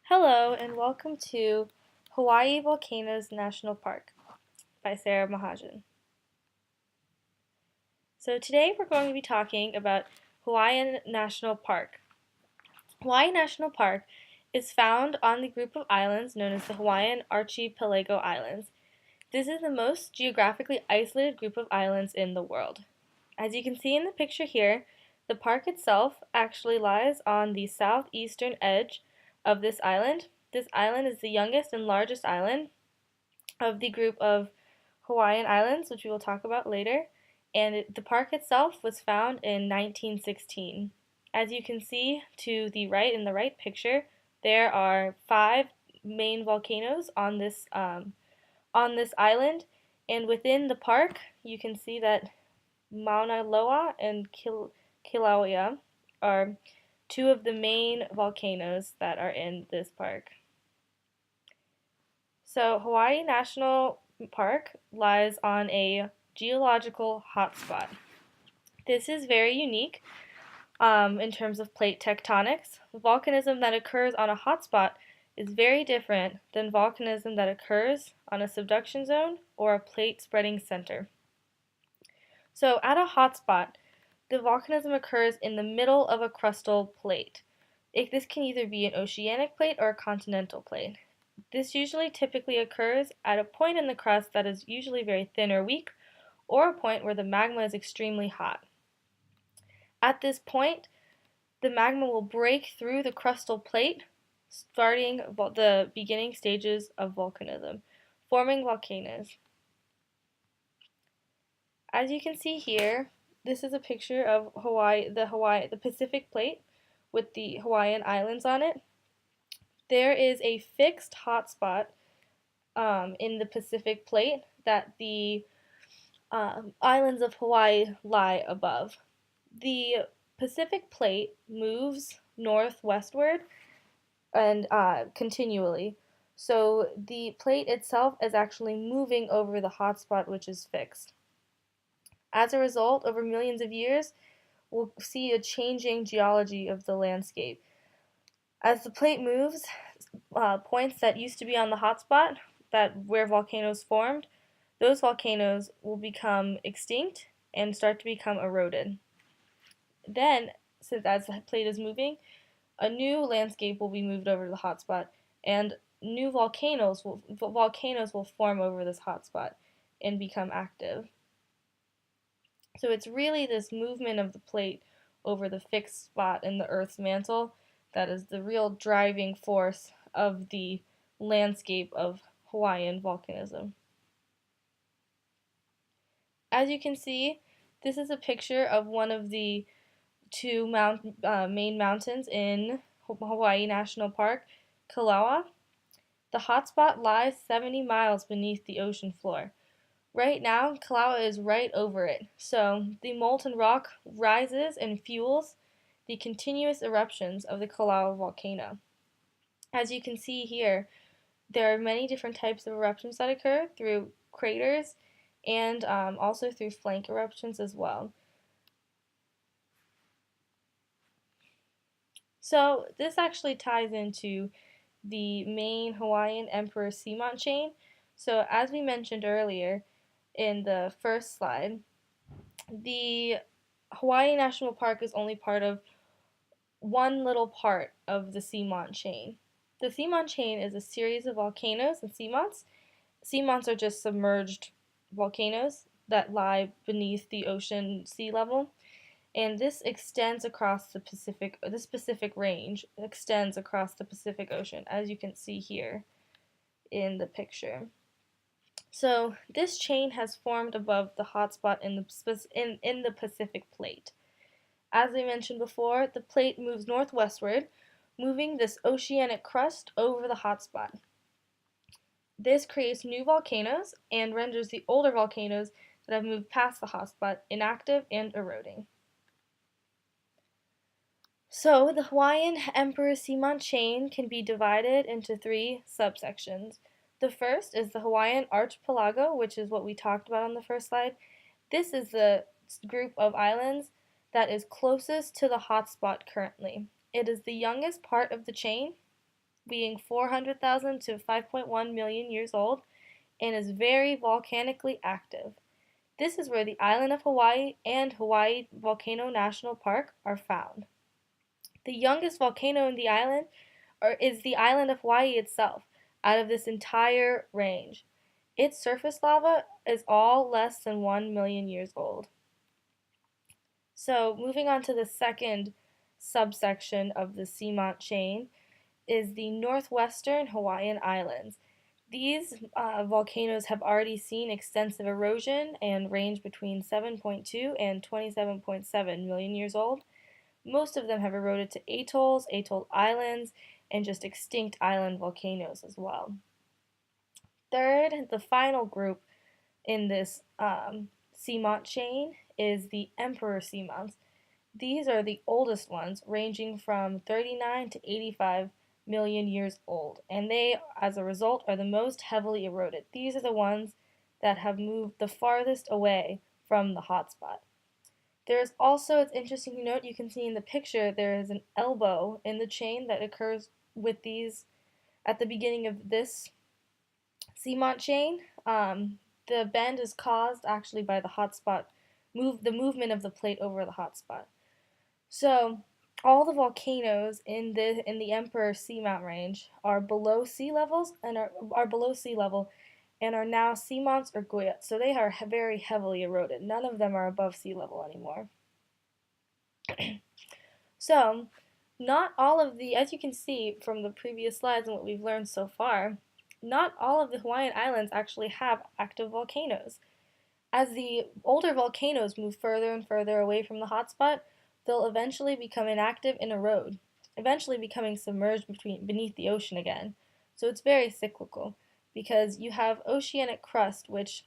Hello and welcome to Hawaii Volcanoes National Park by Sarah Mahajan. So today we're going to be talking about Hawaiian National Park. Hawaii National Park is found on the group of islands known as the Hawaiian Archipelago Islands. This is the most geographically isolated group of islands in the world. As you can see in the picture here, the park itself actually lies on the southeastern edge of this island. This island is the youngest and largest island of the group of Hawaiian islands, which we will talk about later, and the park itself was found in 1916. As you can see to the right in the right picture, there are 5 main volcanoes on this island, and within the park you can see that Mauna Loa and Kilauea are 2 of the main volcanoes that are in this park. So Hawaii National Park lies on a geological hotspot. This is very unique in terms of plate tectonics. Volcanism that occurs on a hotspot is very different than volcanism that occurs on a subduction zone or a plate spreading center. So at a hotspot, the volcanism occurs in the middle of a crustal plate. This can either be an oceanic plate or a continental plate. This usually typically occurs at a point in the crust that is usually very thin or weak, or a point where the magma is extremely hot. At this point, the magma will break through the crustal plate, starting the beginning stages of volcanism, forming volcanoes. As you can see here, this is a picture of the Pacific Plate with the Hawaiian Islands on it. There is a fixed hotspot in the Pacific Plate that the islands of Hawaii lie above. The Pacific Plate moves northwestward and continually. So the plate itself is actually moving over the hotspot, which is fixed. As a result, over millions of years, we'll see a changing geology of the landscape. As the plate moves, points that used to be on the hotspot, where volcanoes formed, those volcanoes will become extinct and start to become eroded. Then, since as the plate is moving, a new landscape will be moved over the hotspot, and new volcanoes will form over this hotspot and become active. So it's really this movement of the plate over the fixed spot in the Earth's mantle that is the real driving force of the landscape of Hawaiian volcanism. As you can see, this is a picture of one of the 2 main mountains in Hawaii National Park, Kilauea. The hotspot lies 70 miles beneath the ocean floor. Right now, Kilauea is right over it, so the molten rock rises and fuels the continuous eruptions of the Kilauea volcano. As you can see here, there are many different types of eruptions that occur through craters and also through flank eruptions as well. So this actually ties into the main Hawaiian Emperor Seamount chain. So as we mentioned earlier in the first slide, the Hawaii National Park is only part of one little part of the Seamount chain. The Seamount chain is a series of volcanoes and seamounts. Seamounts are just submerged volcanoes that lie beneath the ocean sea level, and this extends across the Pacific. This Pacific range extends across the Pacific Ocean, as you can see here in the picture. So this chain has formed above the hotspot in the Pacific Plate. As I mentioned before, the plate moves northwestward, moving this oceanic crust over the hotspot. This creates new volcanoes and renders the older volcanoes that have moved past the hotspot inactive and eroding. So the Hawaiian Emperor Seamount chain can be divided into 3 subsections. The first is the Hawaiian Archipelago, which is what we talked about on the first slide. This is the group of islands that is closest to the hotspot currently. It is the youngest part of the chain, being 400,000 to 5.1 million years old, and is very volcanically active. This is where the island of Hawaii and Hawaii Volcano National Park are found. The youngest volcano in the island is the island of Hawaii itself, out of this entire range. Its surface lava is all less than 1 million years old. So, moving on to the second subsection of the seamount chain is the northwestern Hawaiian Islands. These volcanoes have already seen extensive erosion and range between 7.2 and 27.7 million years old. Most of them have eroded to atolls, atoll islands, and just extinct island volcanoes as well. Third, the final group in this seamount chain is the emperor seamounts. These are the oldest ones, ranging from 39 to 85 million years old, and they, as a result, are the most heavily eroded. These are the ones that have moved the farthest away from the hotspot. There is also, it's interesting to note, you can see in the picture, there is an elbow in the chain that occurs with these at the beginning of this seamount chain. The bend is caused actually by the hotspot, the movement of the plate over the hotspot. So, all the volcanoes in the Emperor Seamount Range are below sea levels and are below sea level and are now seamounts or guyats. So they are very heavily eroded. None of them are above sea level anymore. So, not all of the, as you can see from the previous slides and what we've learned so far, not all of the Hawaiian Islands actually have active volcanoes. As the older volcanoes move further and further away from the hotspot, they'll eventually become inactive and erode, eventually becoming submerged beneath the ocean again. So it's very cyclical because you have oceanic crust, which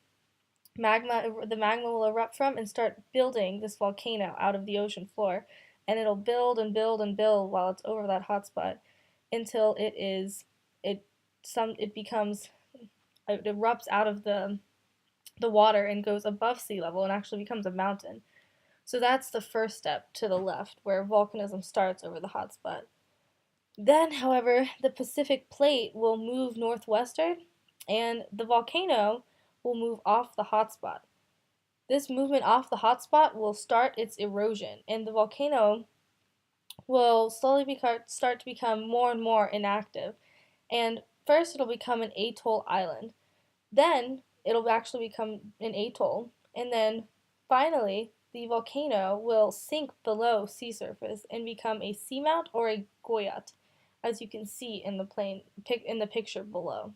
the magma will erupt from and start building this volcano out of the ocean floor, and it'll build and build and build while it's over that hotspot until it erupts out of the water and goes above sea level and actually becomes a mountain. So that's the first step to the left, where volcanism starts over the hotspot. Then, however, the Pacific plate will move northwestern, and the volcano will move off the hotspot. This movement off the hotspot will start its erosion, and the volcano will slowly start to become more and more inactive. And first, it'll become an atoll island. Then, it'll actually become an atoll, and then finally, the volcano will sink below sea surface and become a seamount or a guyat, as you can see in the picture below.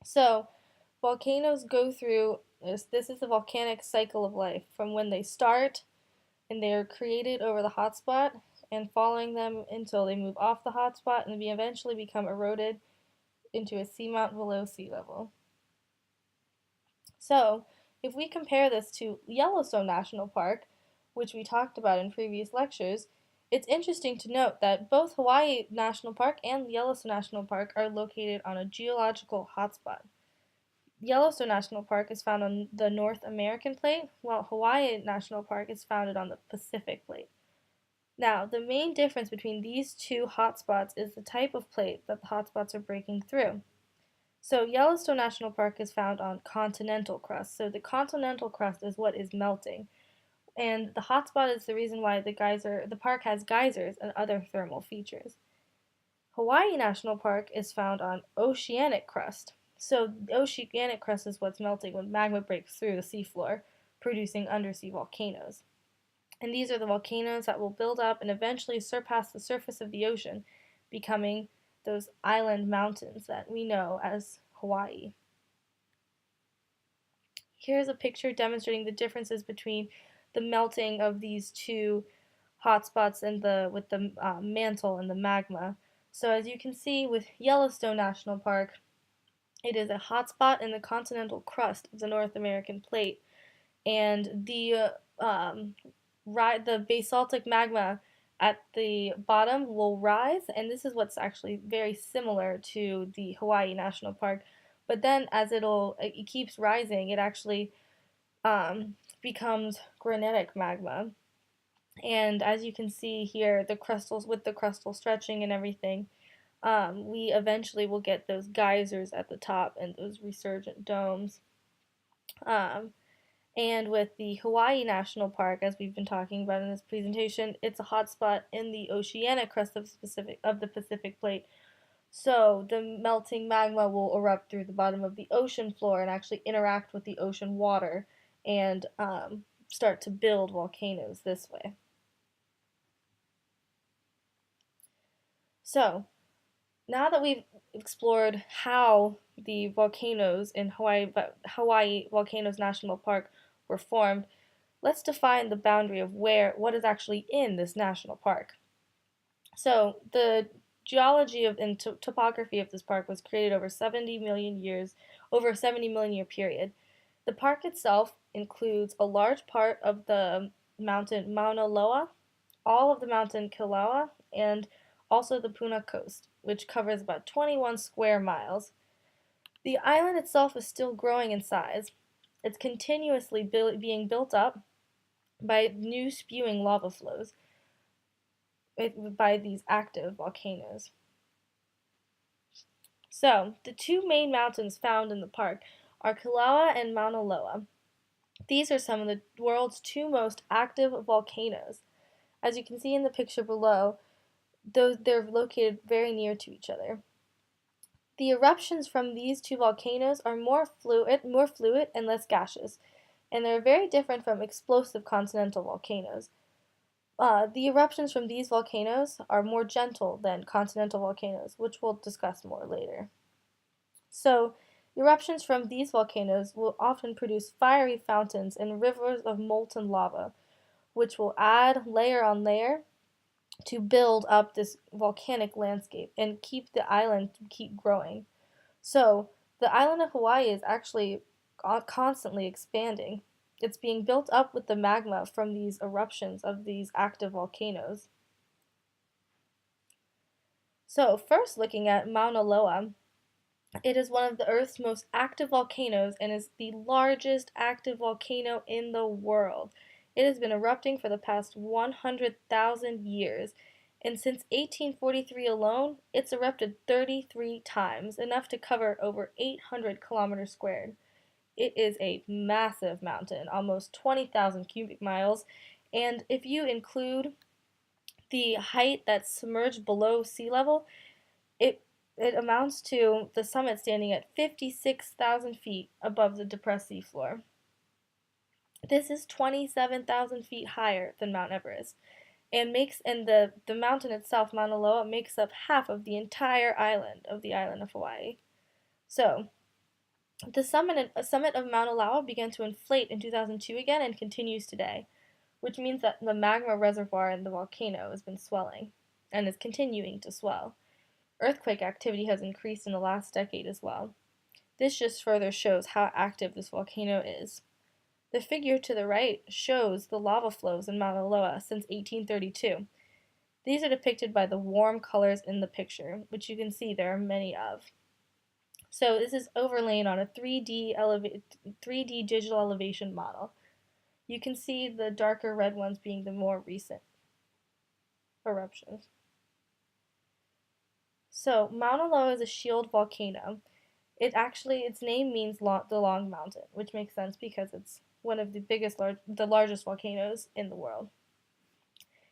So, volcanoes go through this is the volcanic cycle of life from when they start and they are created over the hotspot and following them until they move off the hotspot and eventually become eroded into a seamount below sea level. So, if we compare this to Yellowstone National Park, which we talked about in previous lectures, it's interesting to note that both Hawaii National Park and Yellowstone National Park are located on a geological hotspot. Yellowstone National Park is found on the North American plate, while Hawaii National Park is founded on the Pacific plate. Now, the main difference between these two hotspots is the type of plate that the hotspots are breaking through. So Yellowstone National Park is found on continental crust. So the continental crust is what is melting. And the hotspot is the reason why the park has geysers and other thermal features. Hawaii National Park is found on oceanic crust. So the oceanic crust is what's melting when magma breaks through the seafloor, producing undersea volcanoes. And these are the volcanoes that will build up and eventually surpass the surface of the ocean, becoming those island mountains that we know as Hawaii. Here's a picture demonstrating the differences between the melting of these two hotspots and with the mantle and the magma. So as you can see with Yellowstone National Park, it is a hotspot in the continental crust of the North American plate, and the basaltic magma at the bottom will rise, and this is what's actually very similar to the Hawaii National Park. But then as it keeps rising, it actually becomes granitic magma. And as you can see here, the crystals with the crystal stretching and everything, we eventually will get those geysers at the top and those resurgent domes. Um, and with the Hawaii National Park, as we've been talking about in this presentation, it's a hotspot in the oceanic crust of the Pacific Plate. So the melting magma will erupt through the bottom of the ocean floor and actually interact with the ocean water and start to build volcanoes this way. So now that we've explored how the volcanoes in Hawaii Volcanoes National Park were formed, let's define the boundary of what is actually in this national park. So the geology and topography of this park was created over 70 million years, over a 70 million year period. The park itself includes a large part of the mountain Mauna Loa, all of the mountain Kilauea, and also the Puna Coast, which covers about 21 square miles. The island itself is still growing in size. It's continuously being built up by new spewing lava flows by these active volcanoes. So, the two main mountains found in the park are Kilauea and Mauna Loa. These are some of the world's two most active volcanoes. As you can see in the picture below, they're located very near to each other. The eruptions from these two volcanoes are more fluid and less gaseous, and they're very different from explosive continental volcanoes. The eruptions from these volcanoes are more gentle than continental volcanoes, which we'll discuss more later. So, eruptions from these volcanoes will often produce fiery fountains and rivers of molten lava, which will add layer on layer to build up this volcanic landscape and keep the island keep growing. So, the island of Hawaii is actually constantly expanding. It's being built up with the magma from these eruptions of these active volcanoes. So, first looking at Mauna Loa, it is one of the Earth's most active volcanoes and is the largest active volcano in the world. It has been erupting for the past 100,000 years, and since 1843 alone, it's erupted 33 times, enough to cover over 800 kilometers squared. It is a massive mountain, almost 20,000 cubic miles, and if you include the height that's submerged below sea level, it it amounts to the summit standing at 56,000 feet above the depressed seafloor. This is 27,000 feet higher than Mount Everest, and the mountain itself, Mauna Loa, makes up half of the entire island of Hawaii. So, the summit of Mauna Loa began to inflate in 2002 again and continues today, which means that the magma reservoir in the volcano has been swelling and is continuing to swell. Earthquake activity has increased in the last decade as well. This just further shows how active this volcano is. The figure to the right shows the lava flows in Mauna Loa since 1832. These are depicted by the warm colors in the picture, which you can see there are many of. So this is overlain on a 3D digital elevation model. You can see the darker red ones being the more recent eruptions. So Mauna Loa is a shield volcano. Its name means the long mountain, which makes sense because it's one of the largest volcanoes in the world.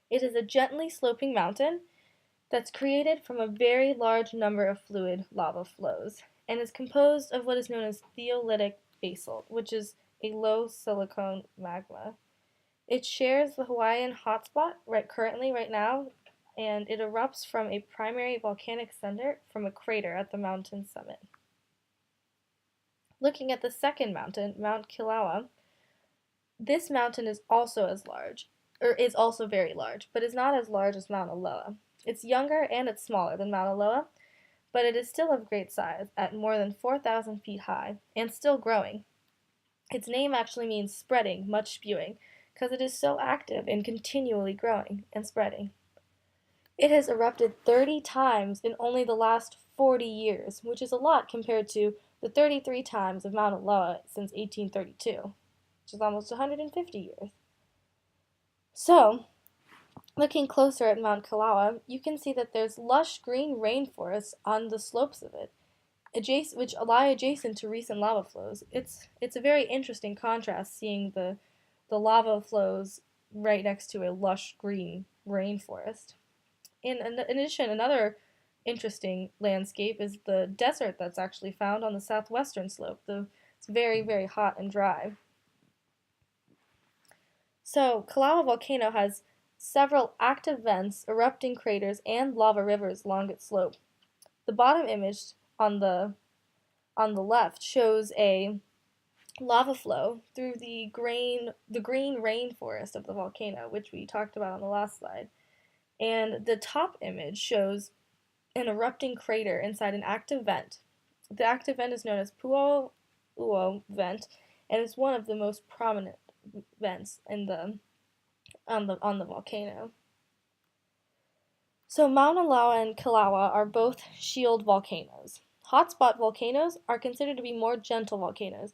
It is a gently sloping mountain that's created from a very large number of fluid lava flows and is composed of what is known as theolitic basalt, which is a low silicon magma. It shares the Hawaiian hotspot right now, and it erupts from a primary volcanic center from a crater at the mountain summit. Looking at the second mountain, Mount Kilauea, this mountain is also very large, but is not as large as Mauna Loa. It's younger and it's smaller than Mauna Loa, but it is still of great size at more than 4,000 feet high and still growing. Its name actually means spreading, much spewing, because it is so active and continually growing and spreading. It has erupted 30 times in only the last 40 years, which is a lot compared to the 33 times of Mauna Loa since 1832, which is almost 150 years. So, Looking closer at Mount Kalawa, you can see that there's lush green rainforests on the slopes of it, which lie adjacent to recent lava flows. It's a very interesting contrast seeing the lava flows right next to a lush green rainforest. In addition, another interesting landscape is the desert that's actually found on the southwestern slope. It's very, very hot and dry. So, Kalawa volcano has several active vents, erupting craters, and lava rivers along its slope. The bottom image on the left shows a lava flow through the green rainforest of the volcano, which we talked about on the last slide. And the top image shows an erupting crater inside an active vent. The active vent is known as Pu'o Uo vent, and it's one of the most prominent vents on the volcano. So Mauna Loa and Kalawa are both shield volcanoes. Hotspot volcanoes are considered to be more gentle volcanoes,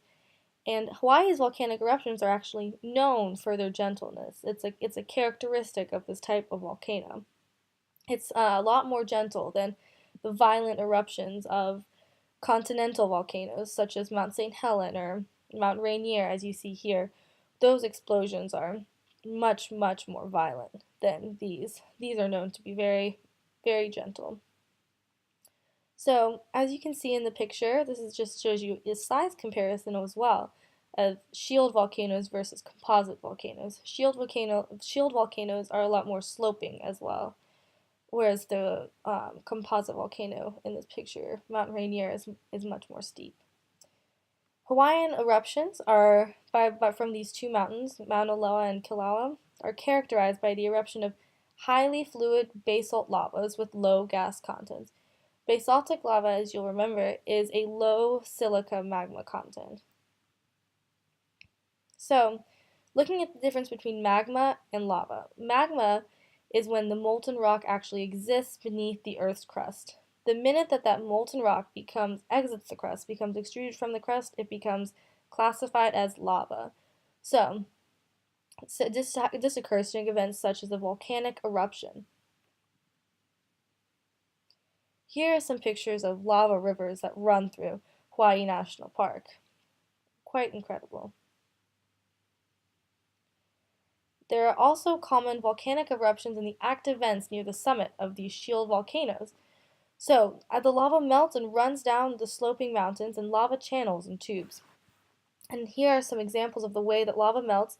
and Hawaii's volcanic eruptions are actually known for their gentleness. It's a characteristic of this type of volcano. It's a lot more gentle than the violent eruptions of continental volcanoes, such as Mount St. Helens or Mount Rainier, as you see here. Those explosions are much, much more violent than these. These are known to be very, very gentle. So, as you can see in the picture, this just shows you a size comparison as well of shield volcanoes versus composite volcanoes. Shield volcanoes are a lot more sloping as well, whereas the composite volcano in this picture, Mount Rainier, is much more steep. Hawaiian eruptions from these two mountains, Mauna Loa and Kalawa, are characterized by the eruption of highly fluid basalt lavas with low gas content. Basaltic lava, as you'll remember, is a low silica magma content. So, looking at the difference between magma and lava. Magma is when the molten rock actually exists beneath the Earth's crust. The minute that molten rock exits the crust, becomes extruded from the crust, it becomes classified as lava. So this occurs during events such as a volcanic eruption. Here are some pictures of lava rivers that run through Hawaii National Park. Quite incredible. There are also common volcanic eruptions in the active vents near the summit of these shield volcanoes. So, the lava melts and runs down the sloping mountains in lava channels and tubes. And here are some examples of the way that lava melts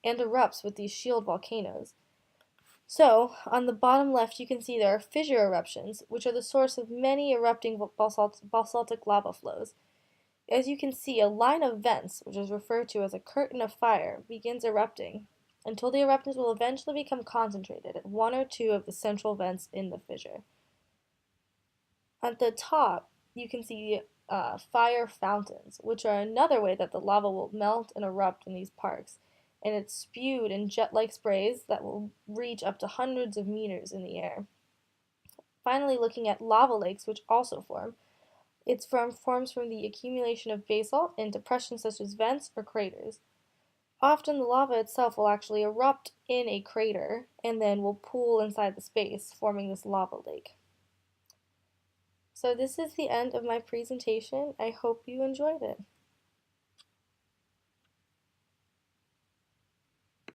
and erupts with these shield volcanoes. So, on the bottom left, you can see there are fissure eruptions, which are the source of many erupting basaltic lava flows. As you can see, a line of vents, which is referred to as a curtain of fire, begins erupting, until the eruptions will eventually become concentrated at one or two of the central vents in the fissure. At the top, you can see fire fountains, which are another way that the lava will melt and erupt in these parks, and it's spewed in jet-like sprays that will reach up to hundreds of meters in the air. Finally, looking at lava lakes, which also form, forms from the accumulation of basalt in depressions such as vents or craters. Often the lava itself will actually erupt in a crater and then will pool inside the space, forming this lava lake. So this is the end of my presentation. I hope you enjoyed it.